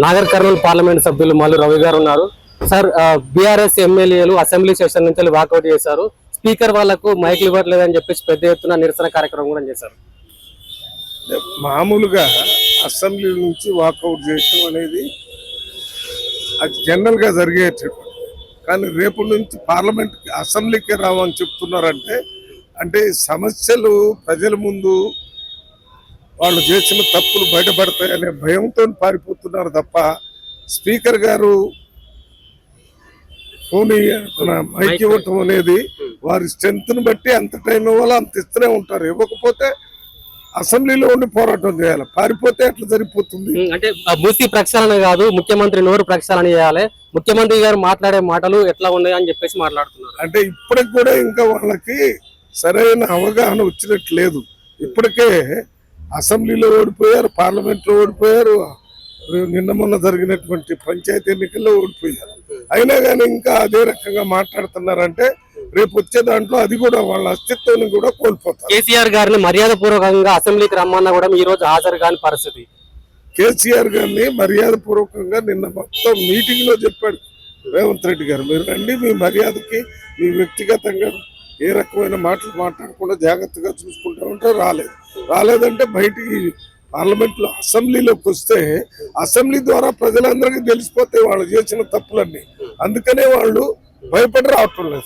Nagar Kurnool parliament సభ్యులు మల్లు రవి గారు ఉన్నారు. సార్, బీఆర్ఎస్ ఎమ్మెల్యేలు అసెంబ్లీ సెషన్ నుంచి వాకౌట్ చేశారు. స్పీకర్ వాళ్లకు మైక్లు ఇవ్వట్లేదని చెప్పేసి పెద్ద ఎత్తున నిరసన కార్యక్రమం కూడా చేశారు. మామూలుగా అసెంబ్లీ నుంచి వాకౌట్ చేయటం అనేది అది జనరల్ గా జరిగేటట్టు, కానీ రేపు నుంచి పార్లమెంట్ అసెంబ్లీకి రావని చెప్తున్నారంటే అంటే సమస్యలు ప్రజల ముందు వాళ్ళు చేసిన తప్పులు బయటపడతాయనే భయంతో పారిపోతున్నారు తప్ప స్పీకర్ గారు ఫోన్ మైక్ ఇవ్వటం అనేది వారి స్ట్రెంత్ను బట్టి ఎంత టైం ఇవ్వాలో అంత ఇస్తూనే ఉంటారు. ఇవ్వకపోతే అసెంబ్లీలో ఉండి పోరాటం చేయాలి. పారిపోతే ఎట్లా సరిపోతుంది? అంటే మూసి ప్రక్షాళన కాదు, ముఖ్యమంత్రి నోరు ప్రక్షాళన చేయాలి. ముఖ్యమంత్రి గారు మాట్లాడే మాటలు ఎట్లా ఉన్నాయి అని చెప్పేసి మాట్లాడుతున్నారు. అంటే ఇప్పటికి కూడా ఇంకా వాళ్ళకి సరైన అవగాహన వచ్చినట్టు లేదు. ఇప్పటికే అసెంబ్లీలో ఓడిపోయారు, పార్లమెంట్లో ఓడిపోయారు, నిన్న మొన్న జరిగినటువంటి పంచాయతీ ఎన్నికల్లో ఓడిపోయారు. అయినా కానీ ఇంకా అదే రకంగా మాట్లాడుతున్నారంటే రేపు వచ్చే దాంట్లో అది కూడా వాళ్ళ అస్తిత్వాన్ని కూడా కోల్పోతారు. కేసీఆర్ గారిని మర్యాద పూర్వకంగా అసెంబ్లీకి రమ్మన్నా కూడా ఈ రోజు హాజరు కాని పరిస్థితి. కేసీఆర్ గారిని మర్యాద పూర్వకంగా నిన్న మొత్తం మీటింగ్ లో చెప్పాడు రేవంత్ రెడ్డి గారు, మీరు రండి, మీ మర్యాదకి మీ వ్యక్తిగతంగా ఏ రకమైన మాటలు మాట్లాడకుండా జాగ్రత్తగా చూసుకుంటూ ఉంటే రాలేదంటే బయటికి పార్లమెంట్ లో అసెంబ్లీలోకి వస్తే అసెంబ్లీ ద్వారా ప్రజలందరికీ తెలిసిపోతే వాళ్ళు చేసిన తప్పులన్నీ. అందుకనే వాళ్ళు భయపడి రావటం లేదు.